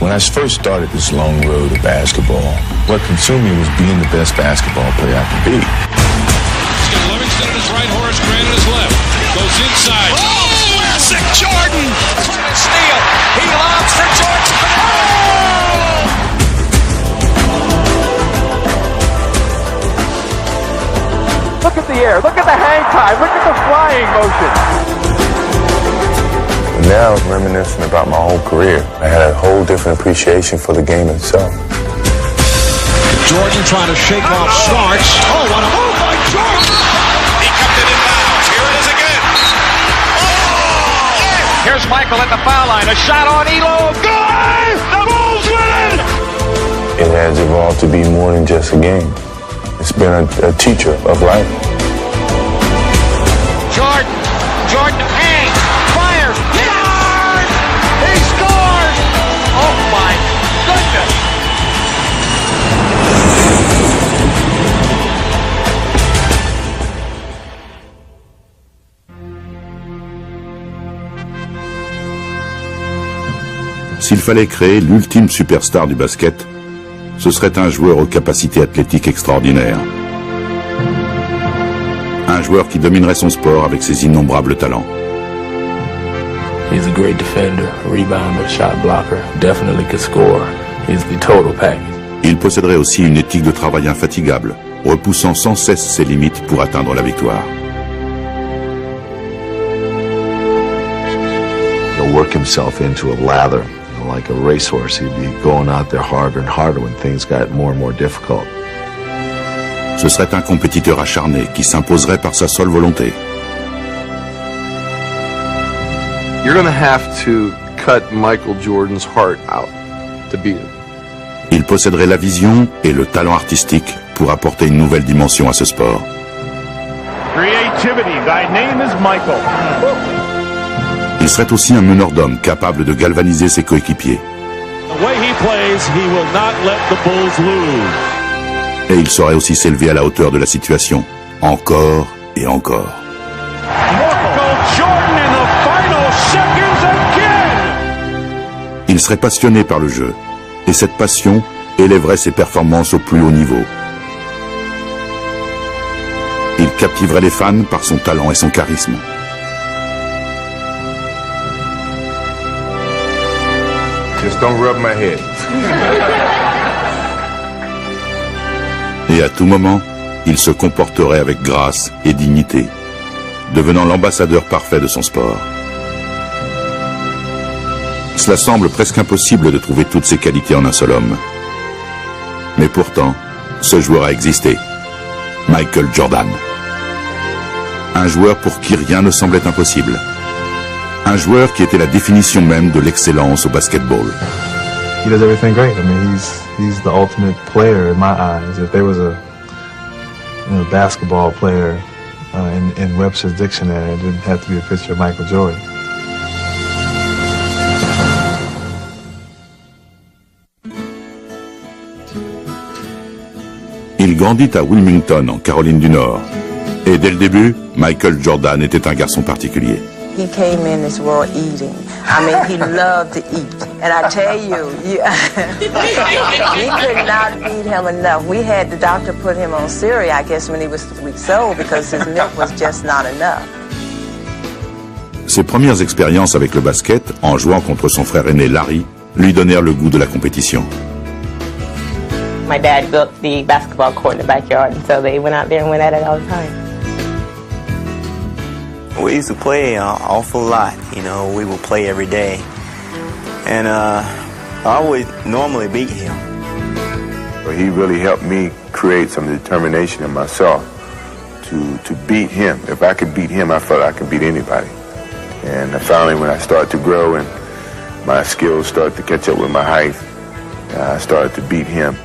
When I first started this long road of basketball, what consumed me was being the best basketball player I could be. He's got Livingston at his right, Horace Grant at his left. Goes inside. Oh, classic Jordan! Trying to steal. He lobs for Jordan. Oh! Look at the air. Look at the hang time. Look at the flying motion. Now I was reminiscing about my whole career. I had a whole different appreciation for the game itself. Jordan trying to shake off Smarts. Oh, what a move by Jordan! He kept it in bounds. Here it is again. Oh! Here's Michael at the foul line. A shot on Elo. Good! The Bulls win! It has evolved to be more than just a game. It's been a teacher of life. Jordan hangs, fires, yard! He scores! Oh my goodness! S'il fallait créer l'ultime superstar du basket, ce serait un joueur aux capacités athlétiques extraordinaires. Un joueur qui dominerait son sport avec ses innombrables talents. He's a great defender, rebounder, shot blocker, definitely could score. He's the total package. Il posséderait aussi une éthique de travail infatigable, repoussant sans cesse ses limites pour atteindre la victoire. He'll work himself into a lather. Like a racehorse, he'd be going out there harder and harder when things got more and more difficult. Ce serait un compétiteur acharné qui s'imposerait par sa seule volonté. You're going to have to cut Michael Jordan's heart out to beat him. Il posséderait la vision et le talent artistique pour apporter une nouvelle dimension à ce sport. Creativity, thy name is Michael. Il serait aussi un meneur d'hommes capable de galvaniser ses coéquipiers. The way he plays, he will not let the Bulls lose. Et il saurait aussi s'élever à la hauteur de la situation, encore et encore. Michael Jordan in the final seconds again. Il serait passionné par le jeu, et cette passion élèverait ses performances au plus haut niveau. Il captiverait les fans par son talent et son charisme. Just don't rub my head. Et à tout moment, il se comporterait avec grâce et dignité, devenant l'ambassadeur parfait de son sport. Cela semble presque impossible de trouver toutes ces qualités en un seul homme. Mais pourtant, ce joueur a existé. Michael Jordan. Un joueur pour qui rien ne semblait impossible. Un joueur qui était la définition même de l'excellence au basketball. He does everything great. I mean, he's the ultimate player in my eyes. If there was a basketball player in Webster's dictionary, it didn't have to be a picture of Michael Jordan. Il grandit à Wilmington, en Caroline du Nord. Et dès le début, Michael Jordan était un garçon particulier. He came in this world eating. I mean, he loved to eat. And I tell you, we could not feed him enough. We had the doctor put him on cereal, I guess, when he was 3 weeks old because his milk was just not enough. Ses premières expériences avec le basket, en jouant contre son frère aîné Larry, lui donnèrent le goût de la compétition. My dad built the basketball court in the backyard, and so they went out there and went at it all the time. We used to play an awful lot, you know, we would play every day. And I always normally beat him. He really helped me create some determination in myself to beat him. If I could beat him, I felt I could beat anybody. And finally, when I started to grow and my skills started to catch up with my height, I started to beat him.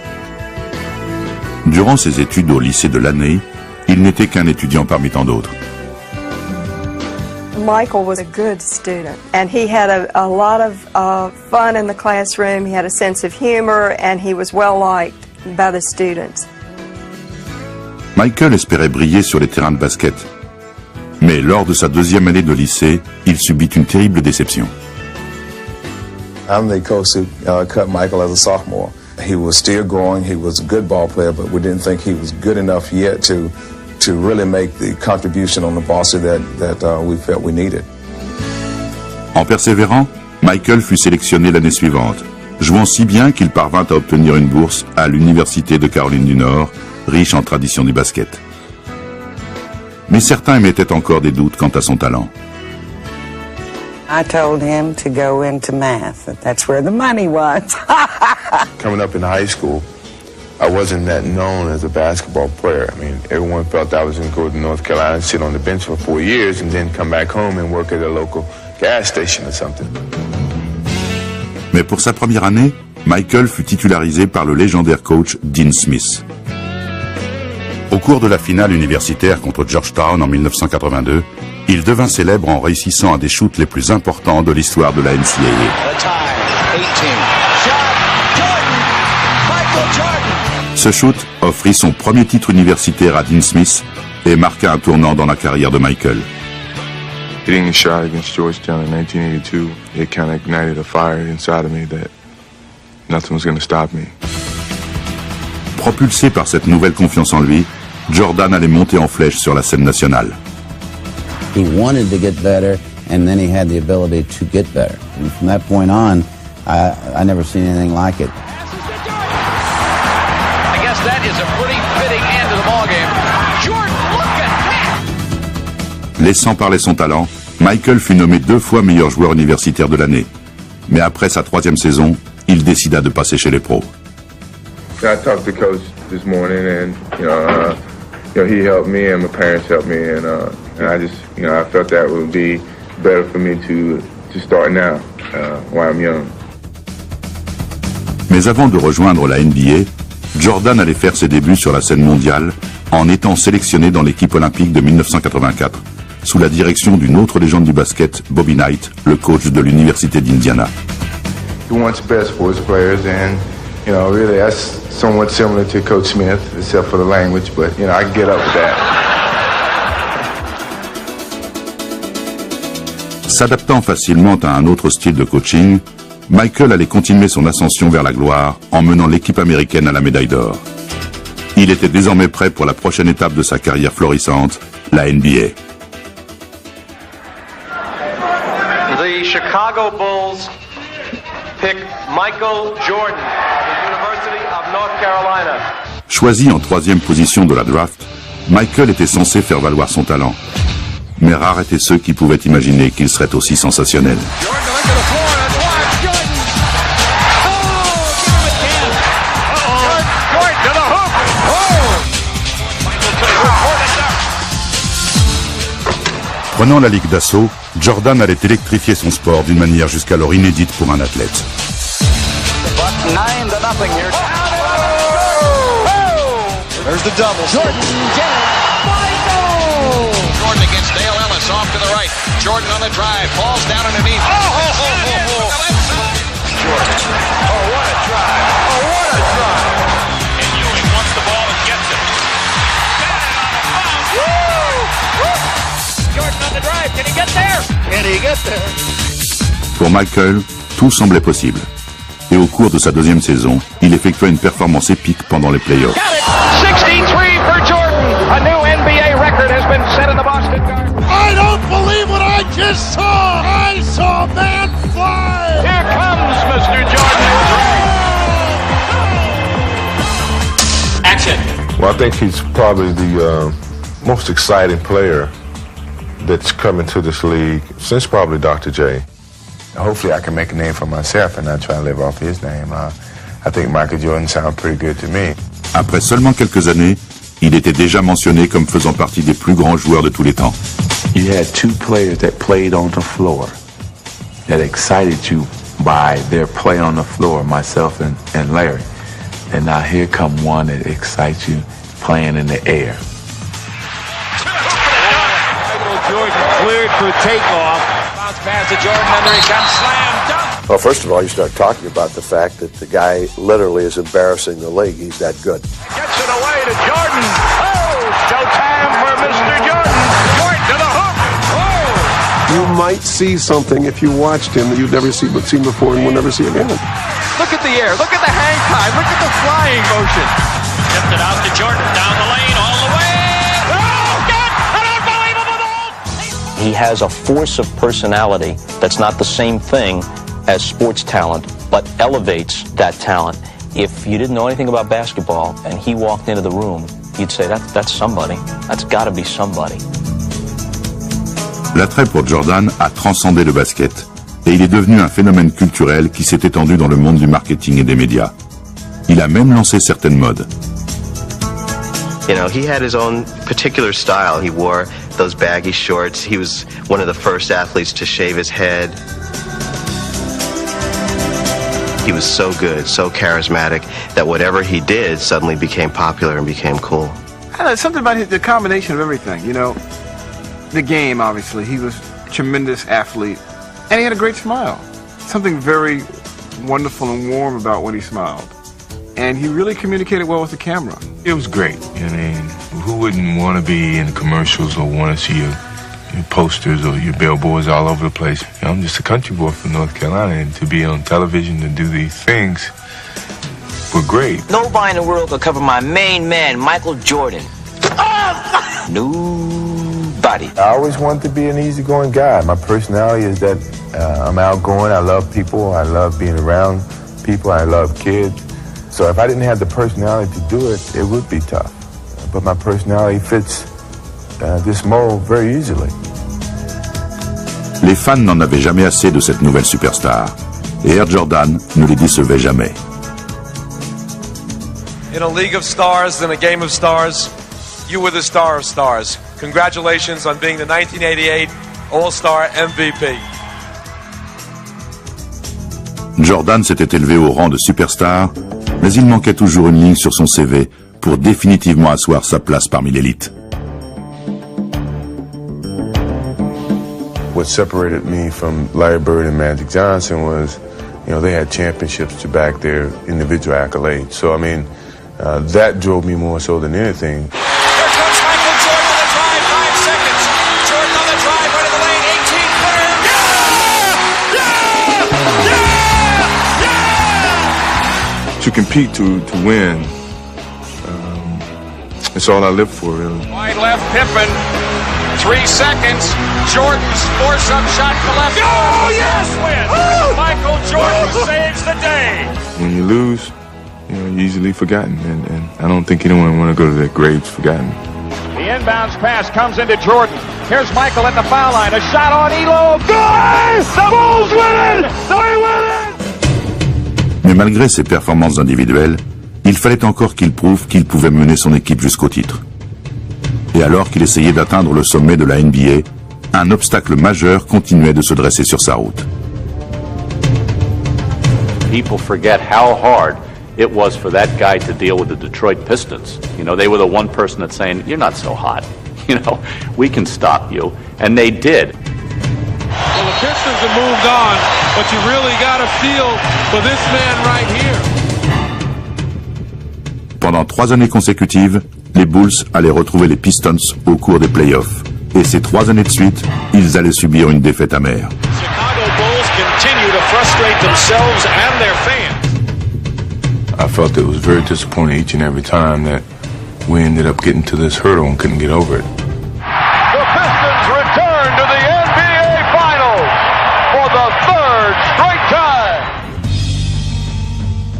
Durant ses études au lycée de l'année, il n'était qu'un étudiant parmi tant d'autres. Michael was a good student, and he had a lot of fun in the classroom. He had a sense of humor, and he was well liked by the students. Michael espérait briller sur les terrains de basket. Mais lors de sa 2e année de lycée, il subit une terrible déception. I'm the coach who cut Michael as a sophomore. He was still growing. He was a good ball player, but we didn't think he was good enough yet to really make the contribution on the varsity that we felt we needed. En persévérant, Michael fut sélectionné l'année suivante, jouant si bien qu'il parvint à obtenir une bourse à l'Université de Caroline du Nord, riche en tradition du basket. Mais certains émettaient encore des doutes quant à son talent. I told him to go into math. That's where the money was. Coming up in high school, I wasn't that known as a basketball player. I mean, everyone felt I was going to go to North Carolina and sit on the bench for 4 years and then come back home and work at a local gas station or something. Mais pour sa première année, Michael fut titularisé par le légendaire coach Dean Smith. Au cours de la finale universitaire contre Georgetown en 1982, il devint célèbre en réussissant un des shoots les plus importants de l'histoire de la NCAA. Ce shoot offrit son premier titre universitaire à Dean Smith et marqua un tournant dans la carrière de Michael. Hitting a shot against Georgetown in 1982, it kind of ignited a fire inside of me that nothing was going to stop me. Propulsé par cette nouvelle confiance en lui, Jordan allait monter en flèche sur la scène nationale. He wanted to get better, and then he had the ability to get better. And from that point on, I never seen anything like it. I guess that is a pretty fitting end to the ballgame. Jordan, look at that! Laissant parler son talent, Michael fut nommé 2 fois meilleur joueur universitaire de l'année. Mais après sa 3e saison, il décida de passer chez les pros. I talked to Coach this morning, and he helped me, and my parents helped me, and I just, I felt that would be better for me to start now, while I'm young. Mais avant de rejoindre la NBA, Jordan allait faire ses débuts sur la scène mondiale en étant sélectionné dans l'équipe olympique de 1984, sous la direction d'une autre légende du basket, Bobby Knight, le coach de l'Université d'Indiana. He wants best for his players, and really that's somewhat similar to Coach Smith, except for the language, but I can get up with that. S'adaptant facilement à un autre style de coaching, Michael allait continuer son ascension vers la gloire en menant l'équipe américaine à la médaille d'or. Il était désormais prêt pour la prochaine étape de sa carrière florissante, la NBA. The Chicago Bulls pick Michael Jordan of the University of North Carolina. Choisi en 3e position de la draft, Michael était censé faire valoir son talent. Mais rares étaient ceux qui pouvaient imaginer qu'il serait aussi sensationnel. Prenant la ligue d'assaut, Jordan allait électrifier son sport d'une manière jusqu'alors inédite pour un athlète. 9-0 here. There's the double. Jordan did it. Michael! Jordan against Dale Ellis off to the right. Jordan on the drive. Falls down underneath. Jordan. Oh, what a drive. Oh, what a drive. And Ewing wants the ball and gets it. Jordan on the drive. Can he get there? Can he get there? Pour Michael, tout semblait possible. Et au cours de sa 2e saison, il effectua une performance épique pendant les playoffs. 63 for Jordan. A new NBA record has been set in the Boston Garden. I don't believe what I just saw. I saw a man fly. Here comes Mr. Jordan. Action. Well, I think he's probably the most exciting player that's come into this league since probably Dr. J. Hopefully I can make a name for myself and not try to live off his name. I think Michael Jordan sounds pretty good to me. Après seulement quelques années, il était déjà mentionné comme faisant partie des plus grands joueurs de tous les temps. You had 2 players that played on the floor that excited you by their play on the floor, myself and Larry. And now here come one that excites you playing in the air. Jordan cleared for takeoff. Bounce pass to Jordan, under he comes, slam dunk. Well, first of all, you start talking about the fact that the guy literally is embarrassing the league. He's that good. Gets it away to Jordan. Oh, showtime for Mr. Jordan. Jordan to the hook. Oh. you might see something if you watched him that you'd never seen before and will never see again. Look at the air. Look at the hang time. Look at the flying motion. Tipped it out to Jordan. Down the lane, all the way. Oh, God! An unbelievable goal! He has a force of personality that's not the same thing as sports talent, but elevates that talent. If you didn't know anything about basketball and he walked into the room, you'd say, that's somebody. That's got to be somebody. L'attrait pour Jordan a transcendé le basket et il est devenu un phénomène culturel qui s'est étendu dans le monde du marketing et des médias. Il a même lancé certaines modes. You know, he had his own particular style. He wore those baggy shorts. He was one of the first athletes to shave his head. He was so good, so charismatic, that whatever he did suddenly became popular and became cool. I don't know, something about the combination of everything, you know. The game, obviously. He was a tremendous athlete. And he had a great smile. Something very wonderful and warm about when he smiled. And he really communicated well with the camera. It was great. I mean, who wouldn't want to be in commercials or want to see your posters or your billboards all over the place? You know, I'm just a country boy from North Carolina, and to be on television and do these things were great. Nobody in the world could cover my main man, Michael Jordan. Nobody. I always wanted to be an easygoing guy. My personality is that I'm outgoing. I love people. I love being around people. I love kids. So if I didn't have the personality to do it, it would be tough. But my personality fits this mold very easily. Les fans n'en avaient jamais assez de cette nouvelle superstar. Et Air Jordan ne les décevait jamais. In a league of stars and a game of stars, you were the star of stars. Congratulations on being the 1988 All-Star MVP. Jordan s'était élevé au rang de superstar, mais il manquait toujours une ligne sur son CV pour définitivement asseoir sa place parmi l'élite. What separated me from Larry Bird and Magic Johnson was, you know, they had championships to back their individual accolades. So, I mean, that drove me more so than anything. Here comes Michael Jordan on the drive, 5 seconds. Jordan on the drive, right of the lane, 18-footer. To compete, to win, it's all I live for, really. Wide left, Pippen. 3 seconds. Jordan's force-up shot to left. Oh, yes! Win. Michael Jordan saves the day. When you lose, you know, you're easily forgotten, and I don't think anyone want to go to their graves forgotten. The inbounds pass comes into Jordan. Here's Michael at the foul line. A shot on Elo. Good! The Bulls win it! They win it! Mais malgré ses performances individuelles, il fallait encore qu'il prouve qu'il pouvait mener son équipe jusqu'au titre. Et alors qu'il essayait d'atteindre le sommet de la NBA, un obstacle majeur continuait de se dresser sur sa route. People forget how hard it was for that guy to deal with the Detroit Pistons. You know, they were the one person that's saying, "You're not so hot. You know, we can stop you." And they did. Well, the Pistons have moved on, but you really got a feel for this man right here. Pendant 3 années consécutives, les Bulls allaient retrouver les Pistons au cours des playoffs. Et ces 3 années de suite, ils allaient subir une défaite amère. Chicago Bulls continue to frustrate themselves and their fans. I felt it was very disappointing each and every time that we ended up getting to this hurdle and couldn't get over it. The Pistons return to the NBA Finals for the 3rd straight time.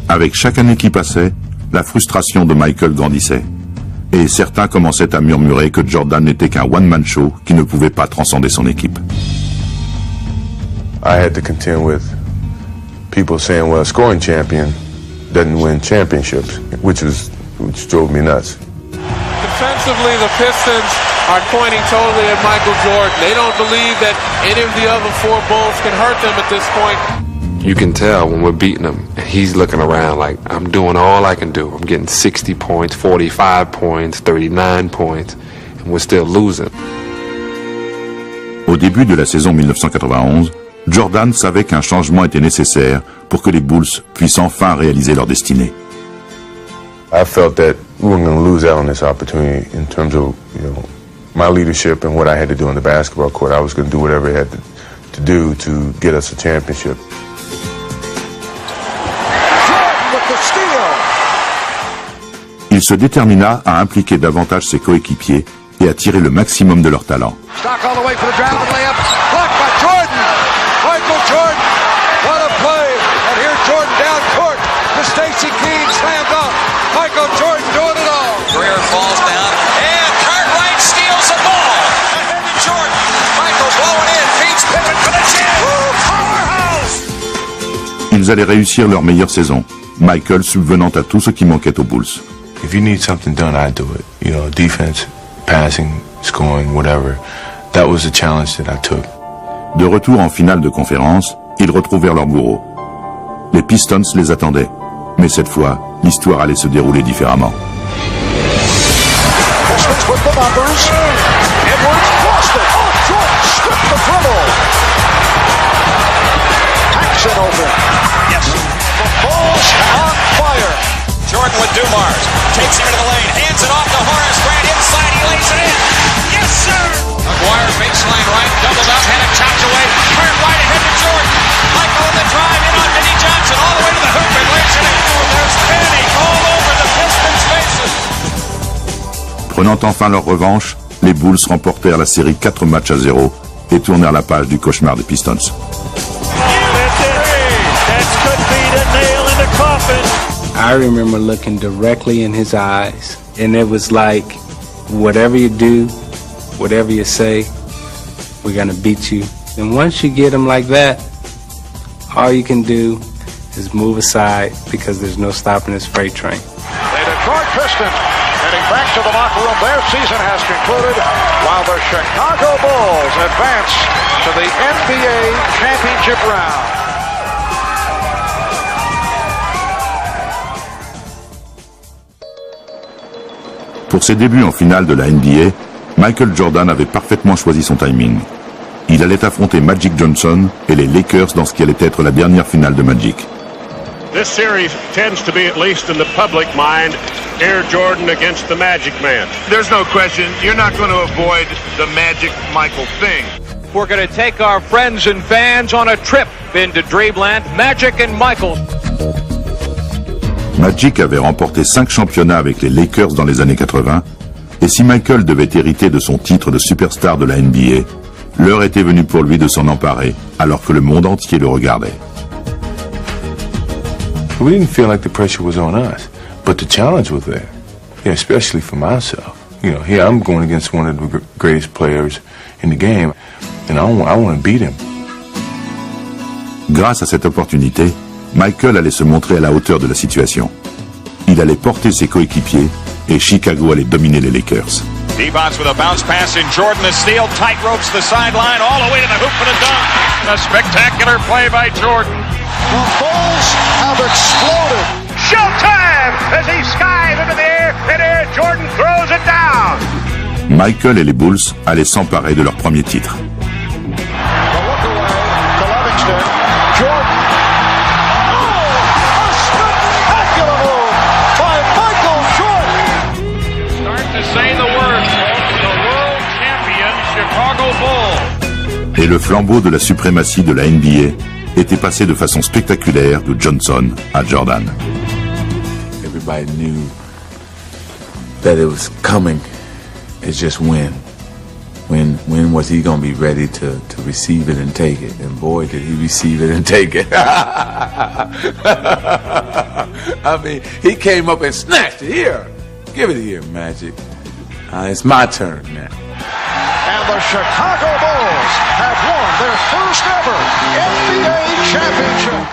Avec chaque année qui passait, la frustration de Michael grandissait. Et certains commençaient à murmurer que Jordan n'était qu'un one-man show qui ne pouvait pas transcender son équipe. I had to contend with people saying, well, a scoring champion doesn't win championships, which drove me nuts. Defensively, the Pistons are pointing totally at Michael Jordan. They don't believe that any of the other 4 Bulls can hurt them at this point. You can tell when we're beating him, and he's looking around like, I'm doing all I can do. I'm getting 60 points, 45 points, 39 points, and we're still losing. Au début de la saison 1991, Jordan savait qu'un changement était nécessaire pour que les Bulls puissent enfin réaliser leur destinée. I felt that we were going to lose out on this opportunity in terms of, you know, my leadership and what I had to do on the basketball court. I was going to do whatever I had to do to get us a championship. Il se détermina à impliquer davantage ses coéquipiers et à tirer le maximum de leur talent. Stock all the way for the driving layup. Blocked by Jordan. Michael Jordan. What a play. And here's Jordan down court to Stacey Keene. Slam dunk. Michael Jordan doing it all. Greer falls down. And Cartwright steals the ball. Ahead to Jordan. Michael blowing in. Feeds Pippen for the jam. Powerhouse. Ils allaient réussir leur meilleure saison, Michael subvenant à tout ce qui manquait aux Bulls. If you need something done, I do it. You know, defense, passing, scoring, whatever. That was the challenge that I took. De retour en finale de conférence, ils retrouvèrent leur bourreau. Les Pistons les attendaient, mais cette fois, l'histoire allait se dérouler différemment. Pistons with the numbers. Edwards lost it. Oh, Jordan stripped the dribble. Paxson open. Yes. The Bulls on fire. Jordan with Dumars. Takes him into the lane. Hands it off to Horace Grant. Inside, he lays it in. Yes, sir! McGuire baseline right. Doubled up. Had it chopped away. Cartwright ahead to Jordan. Michael on the drive. In on Vinnie Johnson. All the way to the hoop and lays it in. There's Penny all over the Pistons' faces. Prenant enfin leur revanche, les Bulls remportèrent la série 4-0 et tournèrent la page du cauchemar des Pistons. I remember looking directly in his eyes, and it was like, whatever you do, whatever you say, we're gonna beat you. And once you get him like that, all you can do is move aside because there's no stopping this freight train. The Detroit Pistons heading back to the locker room. Their season has concluded while the Chicago Bulls advance to the NBA championship round. Pour ses débuts en finale de la NBA, Michael Jordan avait parfaitement choisi son timing. Il allait affronter Magic Johnson et les Lakers dans ce qui allait être la dernière finale de Magic. This series tends to be, at least in the public mind, Air Jordan against the Magic Man. There's no question, you're not going to avoid the Magic Michael thing. We're going to take our friends and fans on a trip into Dreamland. Magic and Michael. Magic avait remporté 5 championnats avec les Lakers dans les années 80, et si Michael devait hériter de son titre de superstar de la NBA, l'heure était venue pour lui de s'en emparer, alors que le monde entier le regardait. We didn't feel like the pressure was on us, but the challenge was there, yeah, especially for myself. You know, here I'm going against one of the greatest players in the game, and I want to beat him. Grâce à cette opportunité, Michael allait se montrer à la hauteur de la situation. Il allait porter ses coéquipiers et Chicago allait dominer les Lakers. D-Bots with a bounce pass in Jordan, the steal, tight ropes the sideline, all the way to the hoop for the dunk. A spectacular play by Jordan. The Bulls have exploded. Showtime as he skies into the air, and Air Jordan throws it down. Michael et les Bulls allaient s'emparer de leur premier titre. The look away to Livingston. Jordan. Et le flambeau de la suprématie de la NBA était passé de façon spectaculaire de Johnson à Jordan. Everybody knew that it was coming. It's just when. When was he going to be ready to receive it and take it? And boy, did he receive it and take it. I mean, he came up and snatched it. Here, give it here, Magic. It's my turn now. And the Chicago Bulls have won their first ever NBA championship.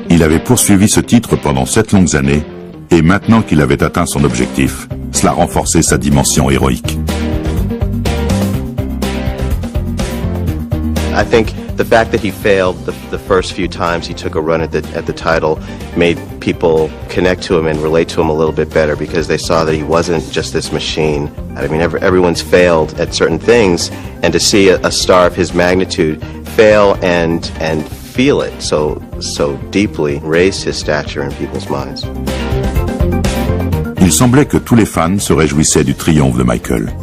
Il avait poursuivi ce titre pendant 7 longues années, et maintenant qu'il avait atteint son objectif, cela renforçait sa dimension héroïque. I think the fact that he failed the first few times he took a run at the title made people connect to him and relate to him a little bit better because they saw that he wasn't just this machine. I mean, everyone's failed at certain things, and to see a star of his magnitude fail and feel it so deeply raised his stature in people's minds. Il semblait que tous les fans se réjouissaient du triomphe de Michael.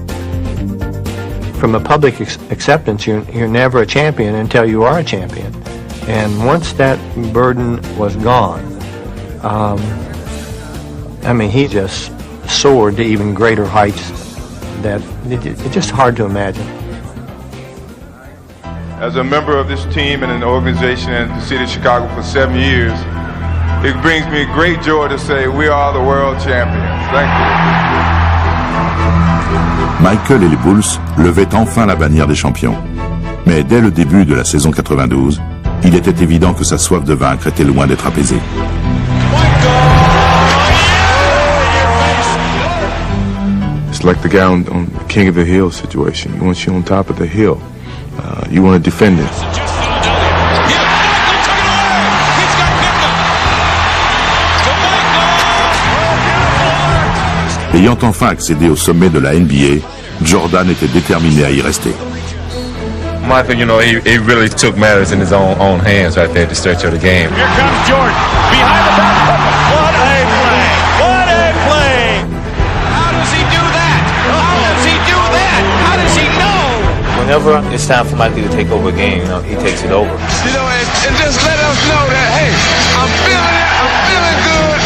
from a public acceptance, you're never a champion until you are a champion. And once that burden was gone, he just soared to even greater heights that it's just hard to imagine. As a member of this team and an organization in the city of Chicago for 7 years, it brings me great joy to say we are the world champions. Thank you. Michael et les Bulls levaient enfin la bannière des champions. Mais dès le début de la saison 92, il était évident que sa soif de vaincre était loin d'être apaisée. It's like the guy on King of the Hill situation. He wants you on top of the hill. You want to defend it. Ayant enfin accédé au sommet de la NBA, Jordan était déterminé à y rester. Michael, he really took matters in his own hands right there at the stretch of the game. Here comes Jordan. Behind the back. What a play. What a play. How does he do that? How does he do that? How does he know? Whenever it's time for Mikey to take over a game, he takes it over. And just let us know that, hey, I'm feeling it. I'm feeling good.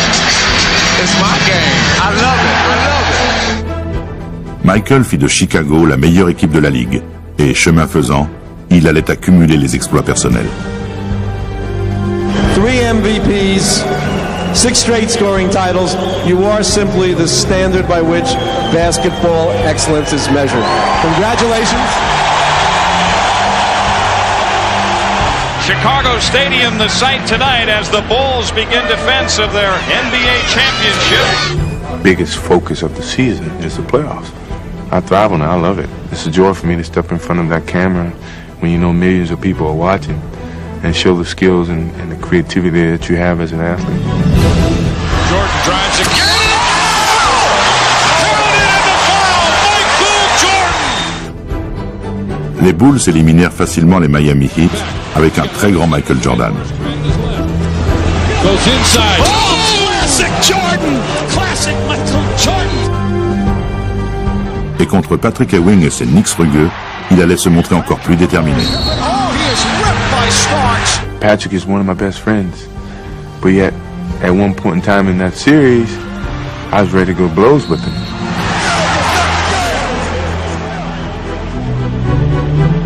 It's my game. I love it. I love it. Michael fit de Chicago la meilleure équipe de la Ligue. Et chemin faisant, il allait accumuler les exploits personnels. 3 MVPs, 6 straight scoring titles. You are simply the standard by which basketball excellence is measured. Congratulations. Chicago Stadium, the site tonight as the Bulls begin defense of their NBA championship. Biggest focus of the season is the playoffs. I thrive on it. I love it. It's a joy for me to step in front of that camera when you know millions of people are watching and show the skills and the creativity that you have as an athlete. Jordan drives again. Les Bulls éliminèrent facilement les Miami Heat avec un très grand Michael Jordan. Goes inside. Oh, classic Jordan! Classic Michael Jordan! Et contre Patrick Ewing et ses Knicks rugueux, il allait se montrer encore plus déterminé. Patrick is one of my best friends, but yet, at one point in time in that series, I was ready to go blows with him.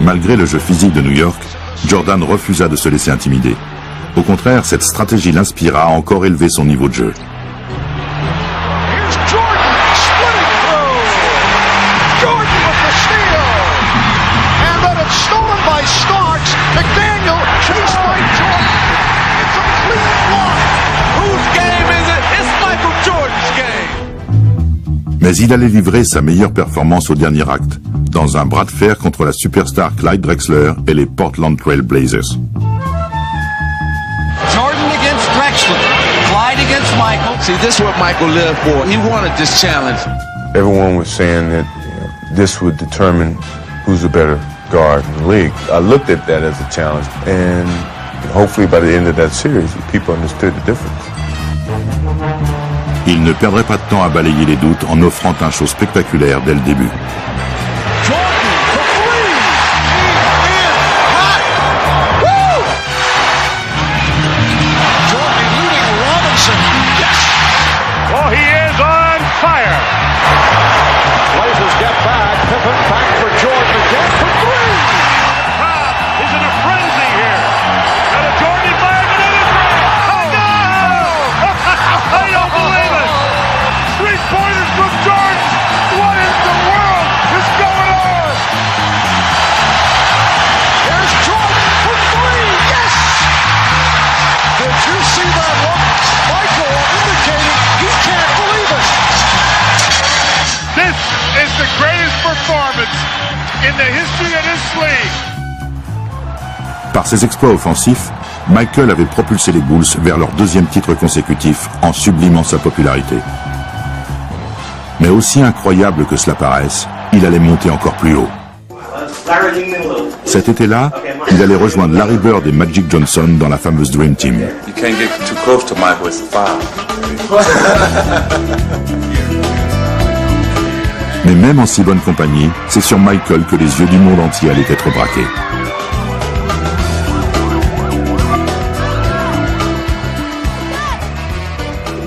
Malgré le jeu physique de New York, Jordan refusa de se laisser intimider. Au contraire, cette stratégie l'inspira à encore élever son niveau de jeu. Mais il allait livrer sa meilleure performance au dernier acte, dans un bras de fer contre la superstar Clyde Drexler et les Portland Trail Blazers. Jordan against Drexler, Clyde against Michael. See, this is what Michael lived for. He wanted this challenge. Everyone was saying that this would determine who's the better guard in the league. I looked at that as a challenge, and hopefully by the end of that series, people understood the difference. Il ne perdrait pas de temps à balayer les doutes en offrant un show spectaculaire dès le début. Par ses exploits offensifs, Michael avait propulsé les Bulls vers leur deuxième titre consécutif en sublimant sa popularité. Mais aussi incroyable que cela paraisse, il allait monter encore plus haut. Cet été-là, il allait rejoindre Larry Bird et Magic Johnson dans la fameuse Dream Team. You can't get too close to Michael, it's a foul. Mais Mais même en si bonne compagnie, c'est sur Michael que les yeux du monde entier allaient être braqués.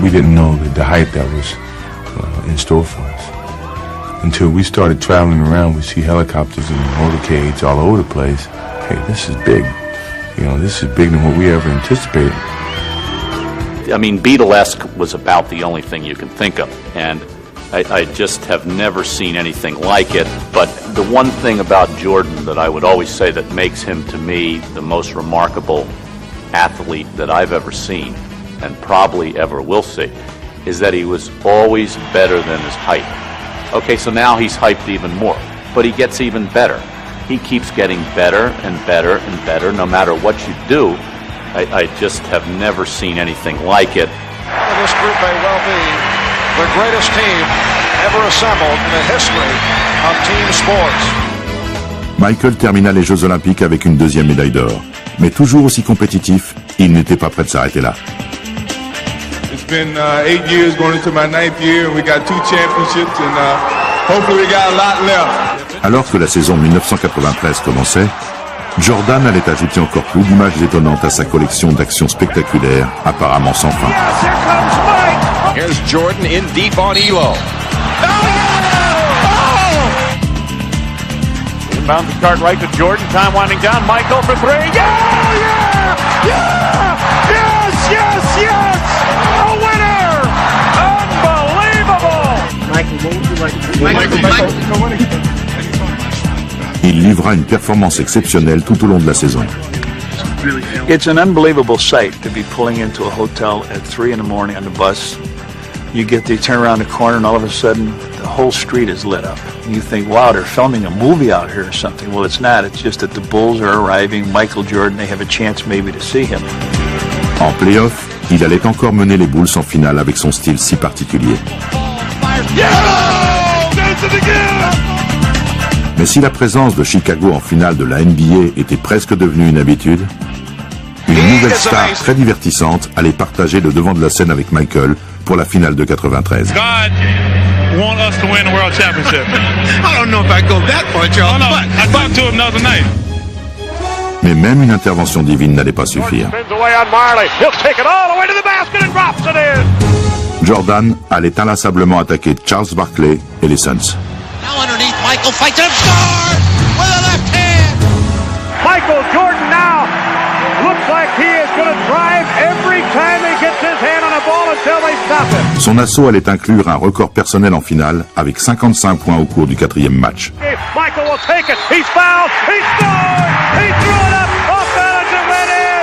We didn't know the hype that was in store for us. Until we started traveling around, we see helicopters and motorcades all over the place. Hey, this is big. You know, this is bigger than what we ever anticipated. I mean, Beatlesque was about the only thing you can think of, and I just have never seen anything like it. But the one thing about Jordan that I would always say that makes him, to me, the most remarkable athlete that I've ever seen, and probably ever will see, is that he was always better than his height. Okay, so now he's hyped even more, but he gets even better. He keeps getting better and better and better no matter what you do. I just have never seen anything like it. This group may well be the greatest team ever assembled in the history of team sports. Michael termina les Jeux Olympiques avec une deuxième médaille d'or. Mais toujours aussi compétitif, il n'était pas prêt de s'arrêter là. It's been 8 years going into my 9th year, and we got 2 championships, and hopefully we got a lot left. Alors que la saison 1993 commençait, Jordan allait ajouter encore plus d'images étonnantes à sa collection d'actions spectaculaires, apparemment sans fin. Here's Jordan in deep on Elo. Inbound the card right to Jordan. Time winding down. Michael for 3. Yeah! Yes! A winner! Unbelievable! Michael, what would you like to do? Il livra une performance exceptionnelle tout au long de la saison. It's an unbelievable sight to be pulling into a hotel at 3 in the morning on the bus. You turn around the corner and all of a sudden the whole street is lit up. And you think, wow, they're filming a movie out here or something. Well, it's not. It's just that the Bulls are arriving. Michael Jordan, they have a chance maybe to see him. En play-off, il allait encore mener les Bulls en finale avec son style si particulier. Mais si la présence de Chicago en finale de la NBA était presque devenue une habitude, une nouvelle star très divertissante allait partager le devant de la scène avec Michael pour la finale de 93. God want us to win the world championship. I don't know if I go that far, Charles. No, I talked to him the other night. Mais même une intervention divine n'allait pas suffire. Jordan allait inlassablement attaquer Charles Barkley et les Suns. Now underneath, Michael fights and scores with a left hand. Michael Jordan now looks like he is going to drive every time he gets his hand on a ball until they stop him. Son assaut allait inclure un record personnel en finale avec 55 points au cours du 4e match. Michael will take it. He's fouled. He scored. He threw it up. Off balance and went in.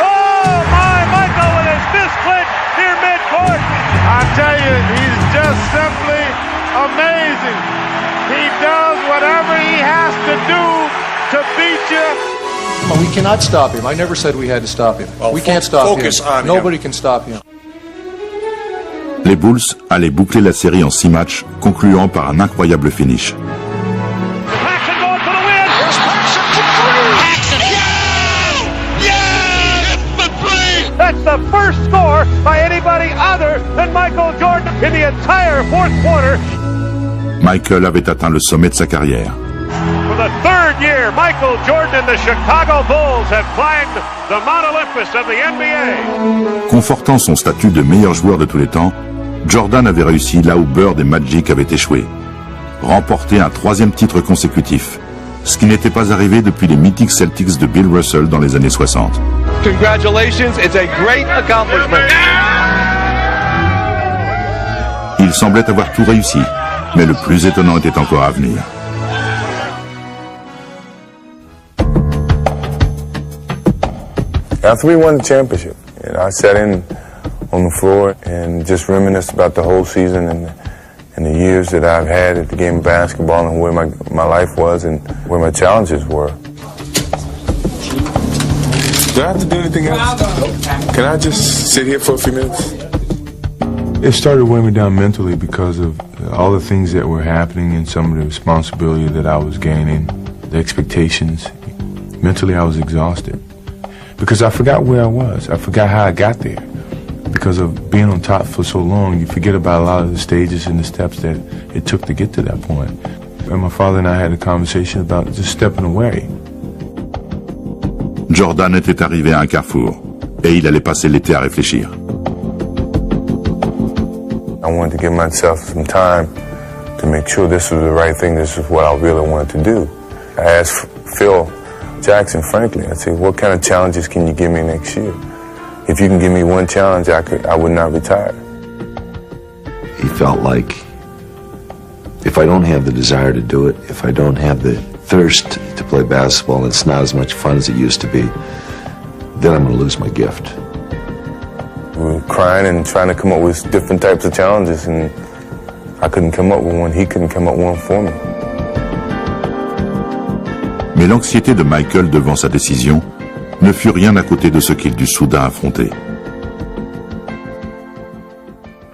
Oh my! Michael with his fist clenched near midcourt. I tell you, he's just simply amazing. He does whatever he has to do to beat you. Well, we cannot stop him. I never said we had to stop him. Well, we can't stop him. Nobody can stop him. Les Bulls allaient boucler la série en 6 matchs, concluant par un incroyable finish. Paxson going for the win. Here's Paxson for 3. Paxson. Yeah! It's the 3. That's the first score by anybody other than Michael Jordan in the entire fourth quarter. Michael avait atteint le sommet de sa carrière. For the 3rd year, Michael Jordan and the Chicago Bulls have climbed the Mount Olympus of the NBA. Confortant son statut de meilleur joueur de tous les temps, Jordan avait réussi là où Bird et Magic avaient échoué. Remporter un 3e titre consécutif, ce qui n'était pas arrivé depuis les mythiques Celtics de Bill Russell dans les années 60. Congratulations, it's a great accomplishment. Il semblait avoir tout réussi, mais le plus étonnant était encore à venir. After we won the championship, I sat in on the floor and just reminisced about the whole season and the years that I've had at the game of basketball and where my life was and where my challenges were. Do I have to do anything else? Can I just sit here for a few minutes? It started weighing me down mentally because of all the things that were happening and some of the responsibility that I was gaining, the expectations. Mentally, I was exhausted because I forgot where I was. I forgot how I got there. because of being on top for so long, you forget about a lot of the stages and the steps that it took to get to that point. And my father and I had a conversation about just stepping away. Jordan était arrivé à un carrefour et il allait passer l'été à réfléchir. I wanted to give myself some time to make sure this was the right thing, this is what I really wanted to do. I asked Phil Jackson, frankly, I said, what kind of challenges can you give me next year? If you can give me one challenge, I would not retire. He felt like if I don't have the desire to do it, if I don't have the thirst to play basketball and it's not as much fun as it used to be, then I'm going to lose my gift. We were crying and trying to come up with different types of challenges, and I couldn't come up with one. He couldn't come up with one for me. Mais l'anxiété de Michael devant sa décision ne fut rien à côté de ce qu'il dut soudain affronter.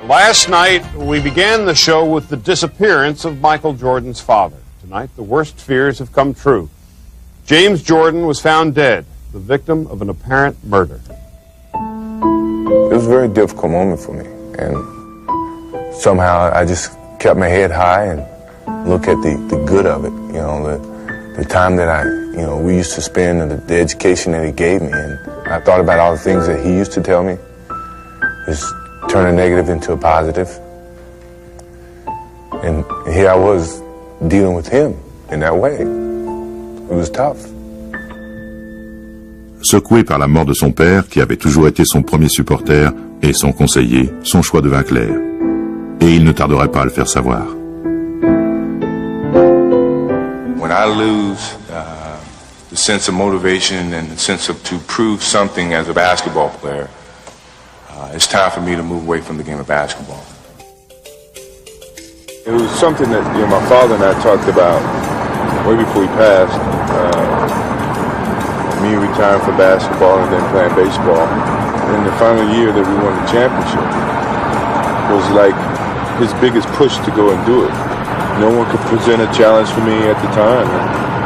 Last night, we began the show with the disappearance of Michael Jordan's father. Tonight, the worst fears have come true. James Jordan was found dead, the victim of an apparent murder. It was a very difficult moment for me, and somehow I just kept my head high and looked at the good of it, you know, the time that we used to spend and the education that he gave me, and I thought about all the things that he used to tell me, just turn a negative into a positive, and here I was dealing with him in that way. It was tough. Secoué par la mort de son père, qui avait toujours été son premier supporter et son conseiller, son choix devint clair. Et il ne tarderait pas à le faire savoir. When I lose the sense of motivation and the sense of to prove something as a basketball player, it's time for me to move away from the game of basketball. It was something that my father and I talked about way before he passed. Me retiring from basketball and then playing baseball. And the final year that we won the championship was like his biggest push to go and do it. No one could present a challenge for me at the time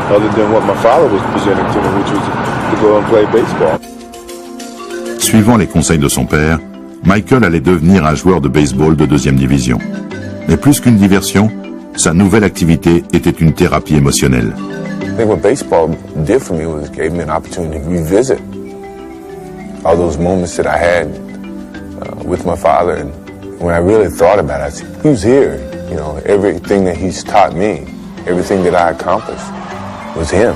other than what my father was presenting to me, which was to go and play baseball. Suivant les conseils de son père, Michael allait devenir un joueur de baseball de deuxième division. Mais plus qu'une diversion, sa nouvelle activité était une thérapie émotionnelle. I think what baseball did for me was it gave me an opportunity to revisit all those moments that I had with my father. And when I really thought about it, I said, he was here. You know, everything that he's taught me, everything that I accomplished was him.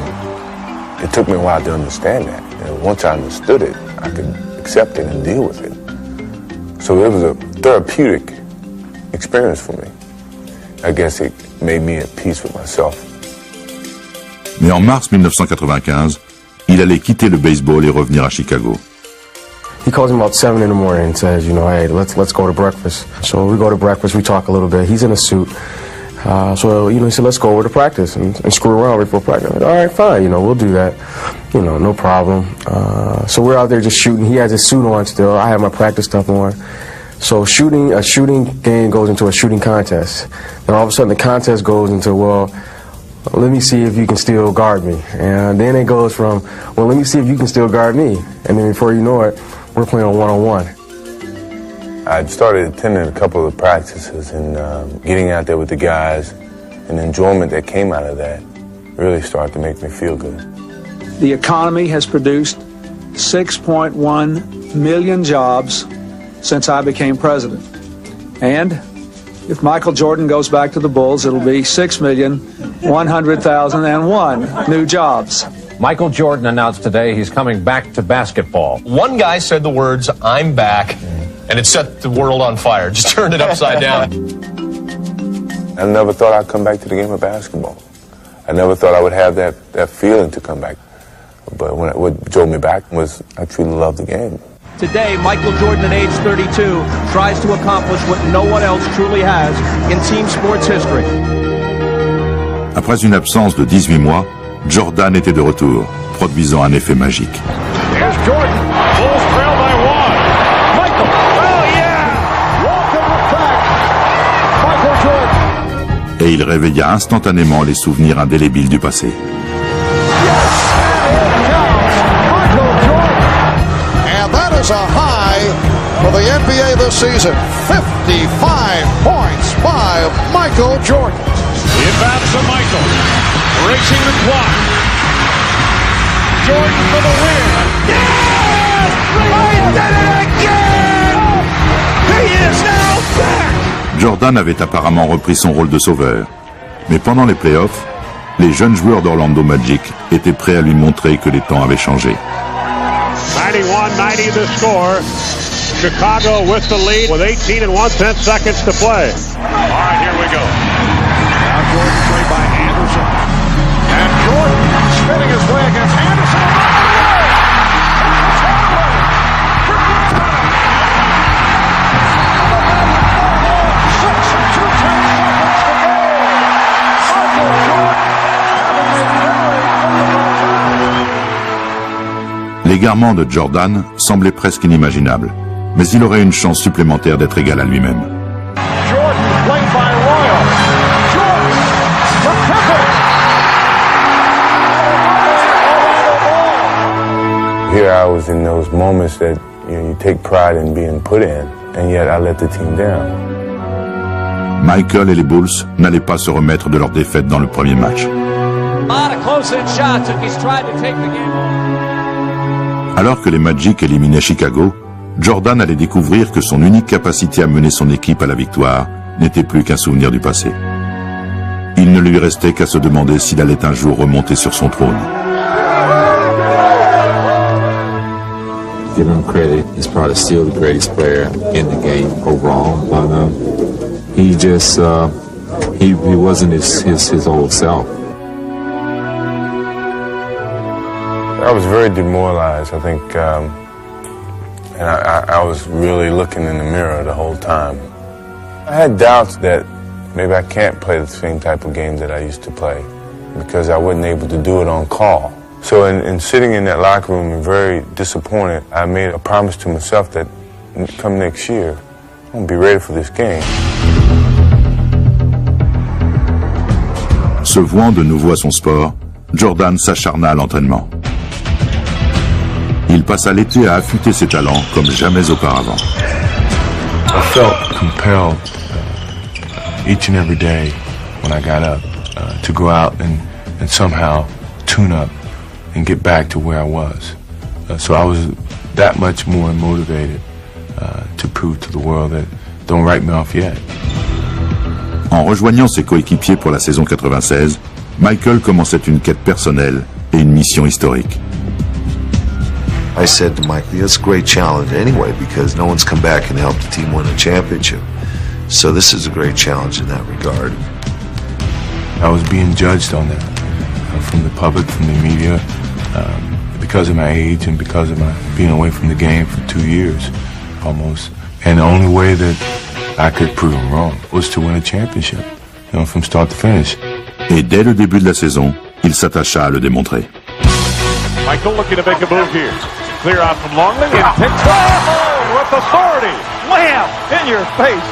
It took me a while to understand that. And once I understood it, I could accept it and deal with it. So it was a therapeutic experience for me. I guess it made me at peace with myself. Mais en mars 1995, il allait quitter le baseball et revenir à Chicago. He calls me about 7 in the morning and says, hey, let's go to breakfast. So we go to breakfast, we talk a little bit. He's in a suit. So he said, let's go over to practice and screw around before practice. I'm like, all right, fine, we'll do that. No problem. So we're out there just shooting. He has his suit on still. I have my practice stuff on. So a shooting game goes into a shooting contest. And all of a sudden the contest goes into, let me see if you can still guard me. And then it goes from, let me see if you can still guard me. And then before you know it, we're playing on one-on-one. I started attending a couple of practices and getting out there with the guys, and the enjoyment that came out of that really started to make me feel good. The economy has produced 6.1 million jobs since I became president. And if Michael Jordan goes back to the Bulls, it'll be 6,100,001 new jobs. Michael Jordan announced today he's coming back to basketball. One guy said the words, "I'm back," and it set the world on fire. Just turned it upside down. I never thought I'd come back to the game of basketball. I never thought I would have that feeling to come back. But what drove me back was I truly loved the game. Today, Michael Jordan, at age 32, tries to accomplish what no one else truly has in team sports history. Après une absence de 18 mois, Jordan était de retour, produisant un effet magique. Here's Jordan. Bulls trail by one. Michael. Oh, yeah! Welcome back, Michael Jordan. Et il réveilla instantanément les souvenirs indélébiles du passé. And that is a high for the NBA this season. 55 points by Michael Jordan. The inbound to Michael. Racing the clock. Jordan for the win. Yes! He did it again! He is now back! Jordan avait apparemment repris son rôle de sauveur. Mais pendant les playoffs, les jeunes joueurs d'Orlando Magic étaient prêts à lui montrer que les temps avaient changé. 91-90 the score. Chicago with the lead with 18 and 1/10 seconds to play. All right, here we go. Now Jordan played by Anderson. And Jordan spinning his way against Anderson. L'égarement de Jordan semblait presque inimaginable, mais il aurait une chance supplémentaire d'être égal à lui-même. Jordan played by Royal. Jordan for Pippen. Here I was in those moments that you take pride in being put in, and yet I let the team down. Michael et les Bulls n'allaient pas se remettre de leur défaite dans le premier match. Alors que les Magic éliminaient Chicago, Jordan allait découvrir que son unique capacité à mener son équipe à la victoire n'était plus qu'un souvenir du passé. Il ne lui restait qu'à se demander s'il allait un jour remonter sur son trône. Give him credit. He's probably still the greatest player in the game overall, but he just he wasn't his old self. I was very demoralized, I think, and I was really looking in the mirror the whole time. I had doubts that maybe I can't play the same type of game that I used to play because I wasn't able to do it on call. So in sitting in that locker room and very disappointed, I made a promise to myself that come next year, I'm going to be ready for this game. Se vouant de nouveau à son sport, Jordan s'acharna à l'entraînement. Il passa l'été à affûter ses talents comme jamais auparavant. I felt compelled each and every day when I got up to go out and somehow tune up and get back to where I was. So I was that much more motivated to prove to the world that don't write me off yet. En rejoignant ses coéquipiers pour la saison 96, Michael commençait une quête personnelle et une mission historique. I said to Michael, it's a great challenge anyway because no one's come back and helped the team win a championship. So this is a great challenge in that regard. I was being judged on that from the public, from the media, because of my age and because of my being away from the game for 2 years almost. And the only way that I could prove them wrong was to win a championship, from start to finish. Et dès le début de la saison, il s'attacha à le démontrer. Michael looking to make a move here. Clear out from Longley and takes with authority. Wham! In your face.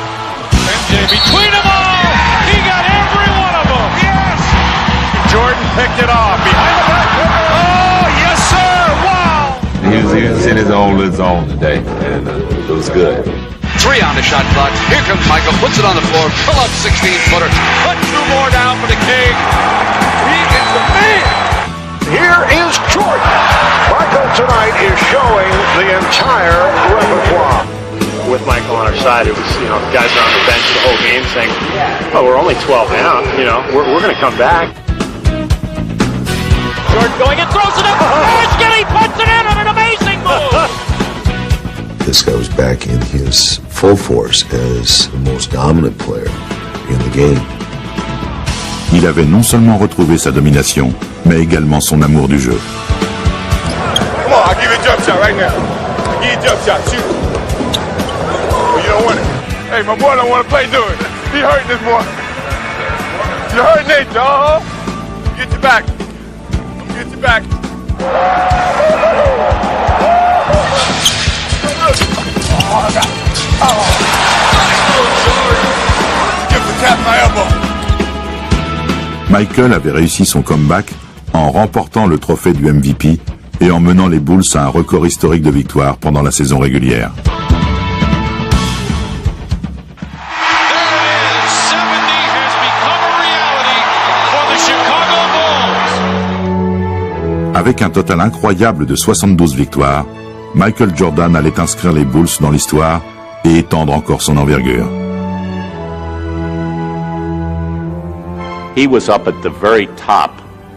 MJ between them all. He got every one of them. Yes! Jordan picked it off behind the back. Oh, yes, sir! Wow! He was in his own little zone today, and it was good. 3 on the shot clock. Here comes Michael. Puts it on the floor. Pull up 16-footer. Put 2 more down for the King. He is the man. Here is Jordan. Michael tonight is showing the entire repertoire. With Michael on our side, it was, guys are on the bench the whole game saying, oh, we're only 12 down, we're going to come back. Jordan going and throws it up. He puts it in on an amazing move. This guy was back in his full force as the most dominant player in the game. Il avait non seulement retrouvé sa domination, mais également son amour du jeu. Come on, I'll give you a jump shot right now. I'll give you a jump shot, shoot. But you don't want it. Hey, my boy don't want to play, do it. He hurting this boy. You're hurting nature, Get your back. Get your back. Oh, I got it. Oh. Give the tap my elbow. Michael avait réussi son comeback en remportant le trophée du MVP et en menant les Bulls à un record historique de victoires pendant la saison régulière. Avec un total incroyable de 72 victoires, Michael Jordan allait inscrire les Bulls dans l'histoire et étendre encore son envergure. He was up at the very top,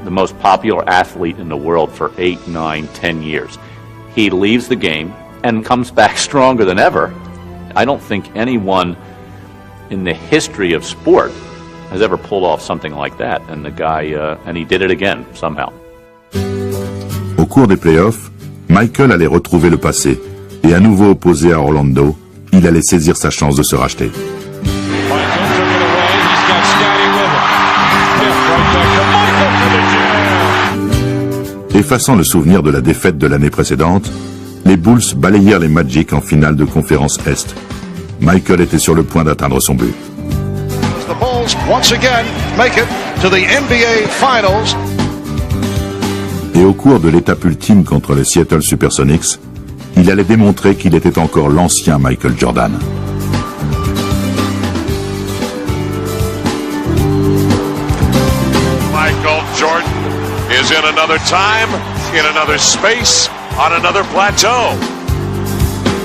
the most popular athlete in the world for 8, 9, 10 years. He leaves the game and comes back stronger than ever. I don't think anyone in the history of sport has ever pulled off something like that. And the guy, and he did it again, somehow. Au cours des playoffs, Michael allait retrouver le passé et à nouveau opposé à Orlando, il allait saisir sa chance de se racheter. Effaçant le souvenir de la défaite de l'année précédente, les Bulls balayèrent les Magic en finale de conférence Est. Michael était sur le point d'atteindre son but. The Bulls once again make it to the NBA Finals. Et au cours de l'étape ultime contre les Seattle Supersonics, il allait démontrer qu'il était encore l'ancien Michael Jordan. Michael Jordan is in another time, in another space, on another plateau.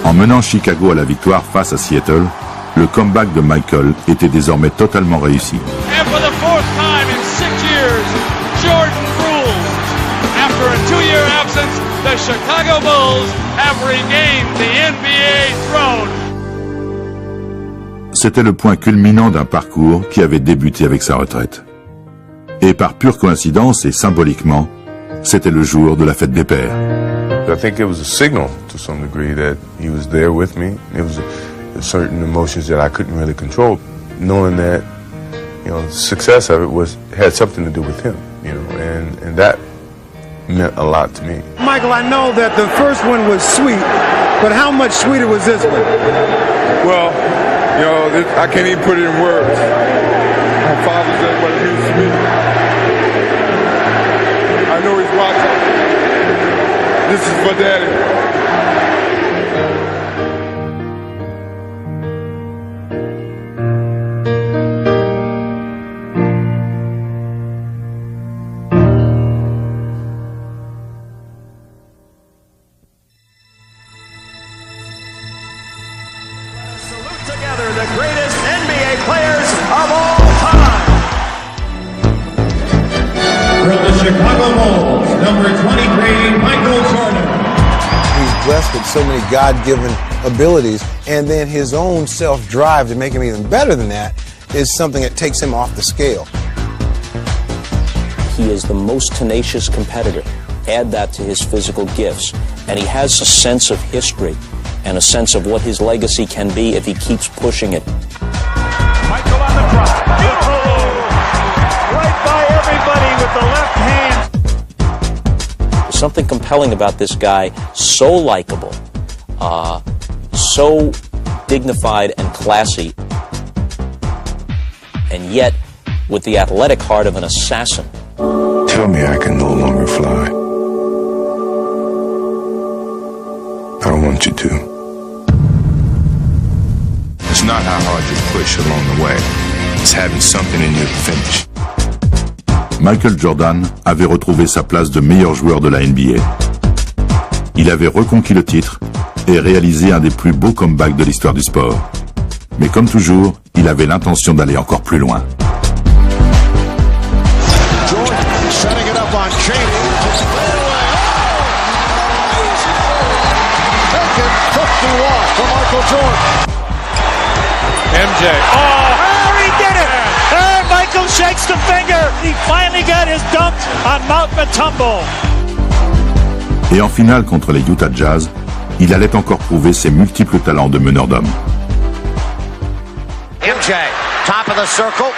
En menant Chicago à la victoire face à Seattle, le comeback de Michael était désormais totalement réussi. And for the fourth time in 6 years, Jordan rules. After a 2-year absence, the Chicago Bulls have regained the NBA throne. C'était le point culminant d'un parcours qui avait débuté avec sa retraite. Et par pure coïncidence et symboliquement, c'était le jour de la fête des pères. I think it was a signal to some degree that he was there with me. It was certain emotions that I couldn't really control, knowing that, you know, the success of it had something to do with him, you know, and that meant a lot to me. Michael, I know that the first one was sweet, but how much sweeter was this one? Well, you know, I can't even put it in words. My Father's Day, what it means to me. I know he's watching. This is for Daddy. Together the greatest NBA players of all time. From the Chicago Bulls, number 23, Michael Jordan. He's blessed with so many God-given abilities, and then his own self-drive to make him even better than that is something that takes him off the scale. He is the most tenacious competitor. Add that to his physical gifts, and he has a sense of history and a sense of what his legacy can be if he keeps pushing it. Michael on the drive. Beautiful! Right by everybody with the left hand. There's something compelling about this guy, so likable, so dignified and classy, and yet with the athletic heart of an assassin. Tell me I can no longer fly. I don't want you to. It's not how hard you push along the way. It's having something in you to finish. Michael Jordan avait retrouvé sa place de meilleur joueur de la NBA. Il avait reconquis le titre et réalisé un des plus beaux comebacks de l'histoire du sport. Mais comme toujours, il avait l'intention d'aller encore plus loin. Jordan setting it up on Cheney. Taken 51 for Michael Jordan. MJ. Oh, he did it! Michael shakes the finger. He finally got his dunk on Mount Matumbo. Et en finale contre les Utah Jazz, il allait encore prouver ses multiples talents de meneur d'hommes. MJ, top of the circle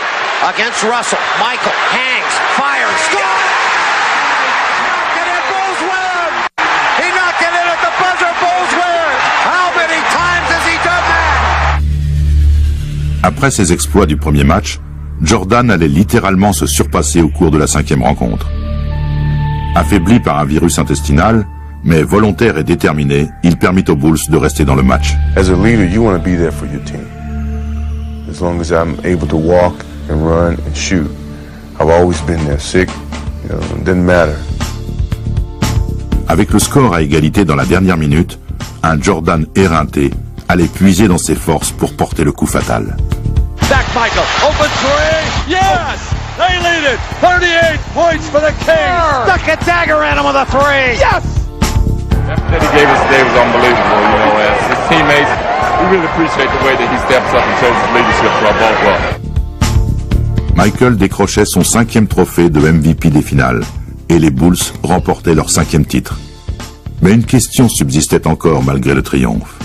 against Russell. Michael hangs, fires, score! Knocked it in, Bulls win! He knocked it in at the buzzer, Bulls win! How many times has he done that? Après ses exploits du premier match, Jordan allait littéralement se surpasser au cours de la 5e rencontre. Affaibli par un virus intestinal, mais volontaire et déterminé, il permit aux Bulls de rester dans le match. As a leader, you want to be there for your team. As long as I'm able to walk and run and shoot, I've always been there. Sick, you know, it didn't matter. Avec le score à égalité dans la dernière minute, un Jordan éreinté allait puiser dans ses forces pour porter le coup fatal. Back Michael, open three, yes! They lead it, 38 points for the Kings! Stuck a dagger at him with a three! Yes! That he gave us today was unbelievable, you know, as his teammates, we really appreciate the way that he steps up and shows his leadership for our ball club. Michael décrochait son 5e trophée de MVP des finales et les Bulls remportaient leur 5e titre. Mais une question subsistait encore malgré le triomphe.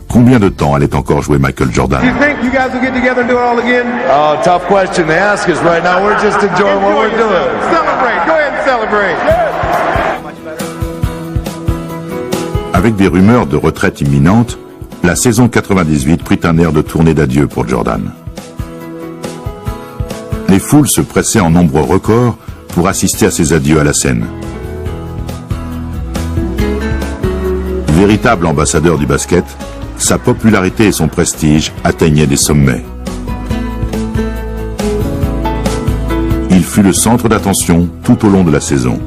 Combien de temps allait encore jouer Michael Jordan? You think you guys will get together and do it all again? Oh, tough question to ask us right now. We're just enjoying what we're doing. Celebrate. Go ahead and celebrate. Avec des rumeurs de retraite imminente, la saison 98 prit un air de tournée d'adieu pour Jordan. Les foules se pressaient en nombre record pour assister à ses adieux à la scène. Véritable ambassadeur du basket, sa popularité et son prestige atteignaient des sommets. Il fut le centre d'attention tout au long de la saison.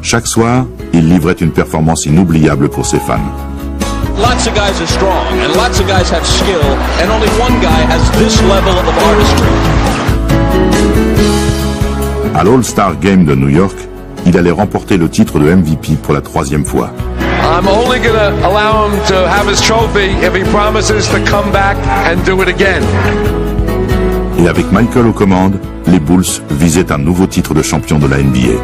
Chaque soir, il livrait une performance inoubliable pour ses fans. Lots of guys are strong, and lots of guys have skill, and only one guy has this level of artistry. À l'All-Star Game de New York, il allait remporter le titre de MVP pour la 3e fois. I'm only going to allow him to have his trophy if he promises to come back and do it again. Et avec Michael aux commandes, les Bulls visaient un nouveau titre de champion de la NBA.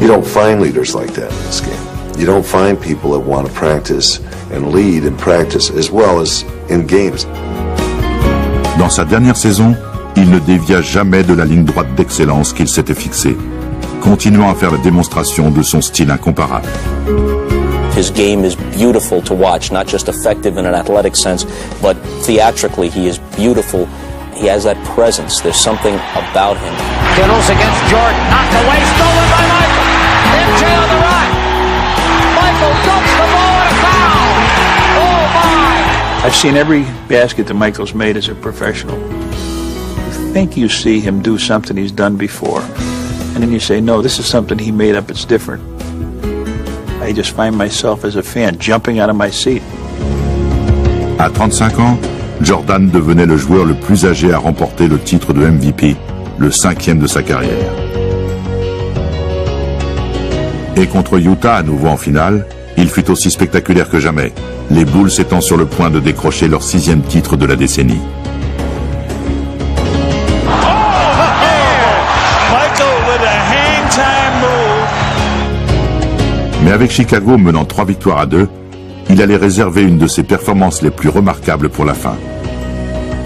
You don't find leaders like that in this game. You don't find people that want to practice and lead in practice as well as in games. Dans sa dernière saison, il ne dévia jamais de la ligne droite d'excellence qu'il s'était fixée, continuant à faire la démonstration de son style incomparable. His game is beautiful to watch, not just effective in an athletic sense, but theatrically he is beautiful. He has that presence. There's something about him. Kittles against Jordan. Knocked away, stolen by Michael. MJ on the right. Michael dumps the ball and a foul. Oh, my. I've seen every basket that Michael's made as a professional. You think you see him do something he's done before, and then you say, no, this is something he made up, it's different. I just find myself as a fan jumping out of my seat. À 35 ans, Jordan devenait le joueur le plus âgé à remporter le titre de MVP, le 5e de sa carrière. Et contre Utah à nouveau en finale, il fut aussi spectaculaire que jamais, les Bulls étant sur le point de décrocher leur 6e titre de la décennie. Mais avec Chicago menant 3 victoires à 2, il allait réserver une de ses performances les plus remarquables pour la fin.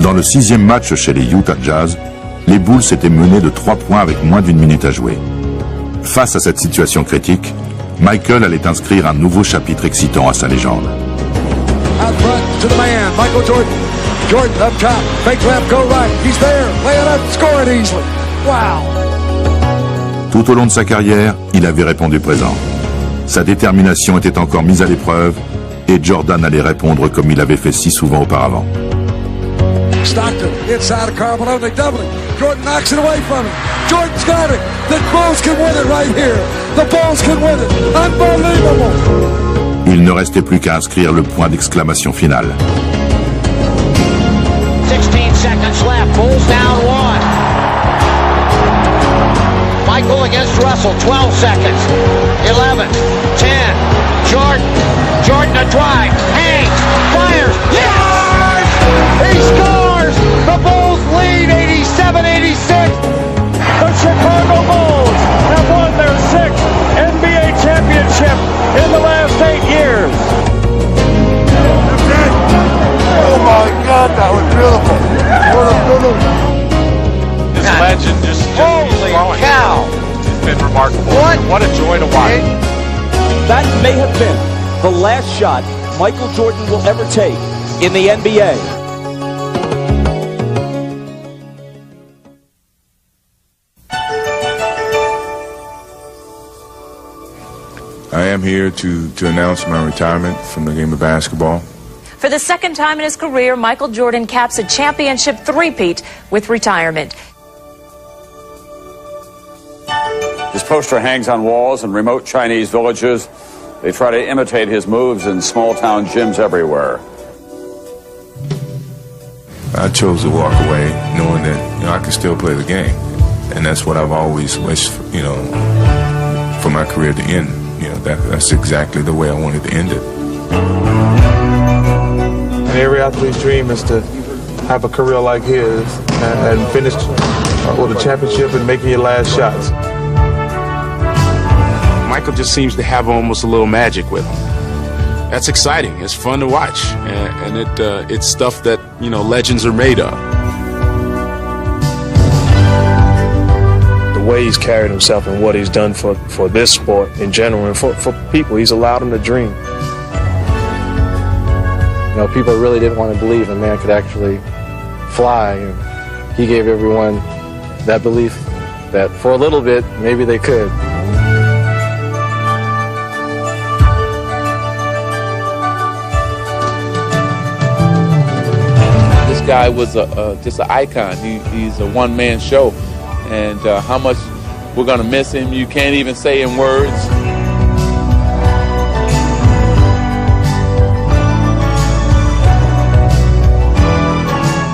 Dans le 6e match chez les Utah Jazz, les Bulls étaient menés de 3 points avec moins d'1 minute à jouer. Face à cette situation critique, Michael allait inscrire un nouveau chapitre excitant à sa légende. Out front to the man, Michael Jordan. Jordan up top, fake left, go right. He's there, lay it up, score it easily. Wow. Tout au long de sa carrière, il avait répondu présent. Sa détermination était encore mise à l'épreuve et Jordan allait répondre comme il avait fait si souvent auparavant. Stockton, inside of Carmelo, they double it. Jordan knocks it away from him. Jordan's got it. The Bulls can win it right here. The Bulls can win it. Unbelievable. Il ne restait plus qu'à inscrire le point d'exclamation final. 16 seconds left. Bulls down 1. Michael against Russell, 12 seconds. 11, 10, Jordan. Jordan to drive, hangs, fires, yes! He scores! The Bulls lead 87-86. The Chicago Bulls have won their 6th NBA championship in the last 8 years. Oh my God, that was beautiful. What a beautiful. This legend just holy cow! It's been remarkable. What a joy to watch. That may have been the last shot Michael Jordan will ever take in the NBA. I am here to announce my retirement from the game of basketball. For the second time in his career, Michael Jordan caps a championship three-peat with retirement. His poster hangs on walls in remote Chinese villages. They try to imitate his moves in small-town gyms everywhere. I chose to walk away knowing that, I could still play the game. And that's what I've always wished, for my career to end. That's exactly the way I wanted to end it. And every athlete's dream is to have a career like his and finish with a championship and making your last shots. Michael just seems to have almost a little magic with him. That's exciting. It's fun to watch, and it's stuff that legends are made of. The way he's carried himself and what he's done for this sport in general and for people, he's allowed them to dream. People really didn't want to believe a man could actually fly, and he gave everyone that belief that for a little bit maybe they could. This guy was just an icon. He's a one-man show, and how much we're going to miss him, you can't even say in words.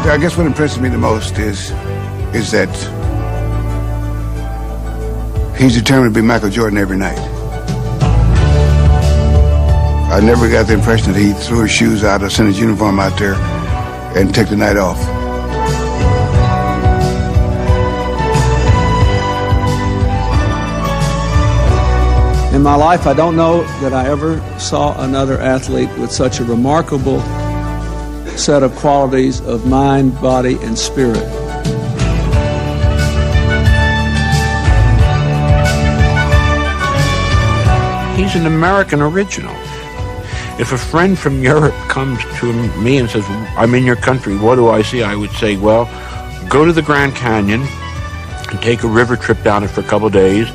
I guess what impresses me the most is that he's determined to be Michael Jordan every night. I never got the impression that he threw his shoes out or sent his uniform out there and took the night off. In my life, I don't know that I ever saw another athlete with such a remarkable set of qualities of mind, body, and spirit. He's an American original. If a friend from Europe comes to me and says, I'm in your country, what do I see? I would say, well, go to the Grand Canyon and take a river trip down it for a couple of days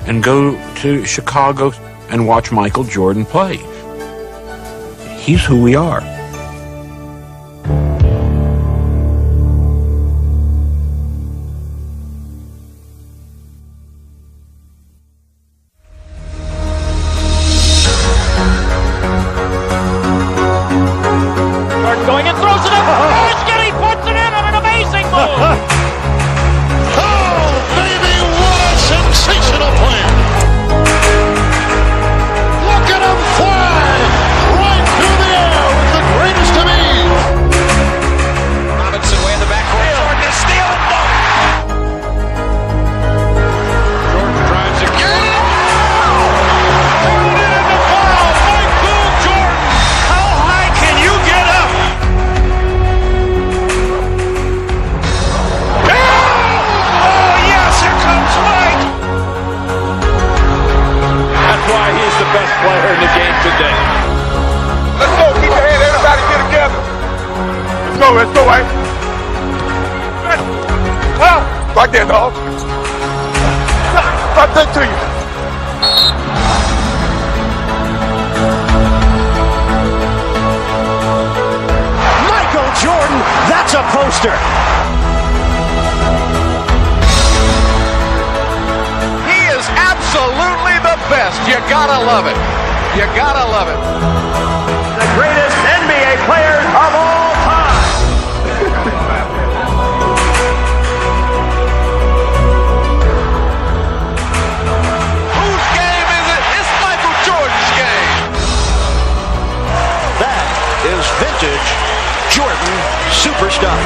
and go to Chicago and watch Michael Jordan play. He's who we are. Going and throws it up. Oh, Skinny puts it in on an amazing move. Oh, baby, what a sensational play. Look at him fly right through the air with the greatest of ease. Robinson way in the back court. Jordan is stealing. Jordan drives again. Jordan in the foul. Michael Jordan. How high can you get up? That's why he's the best player in the game today. Let's go. Keep your hands. Everybody get together. Let's go. Let's go, right? Well, right there, dog. Right there to you. Michael Jordan, that's a poster. Absolutely the best. You gotta love it. You gotta love it. The greatest NBA player of all time. Whose game is it? It's Michael Jordan's game. That is vintage Jordan superstar.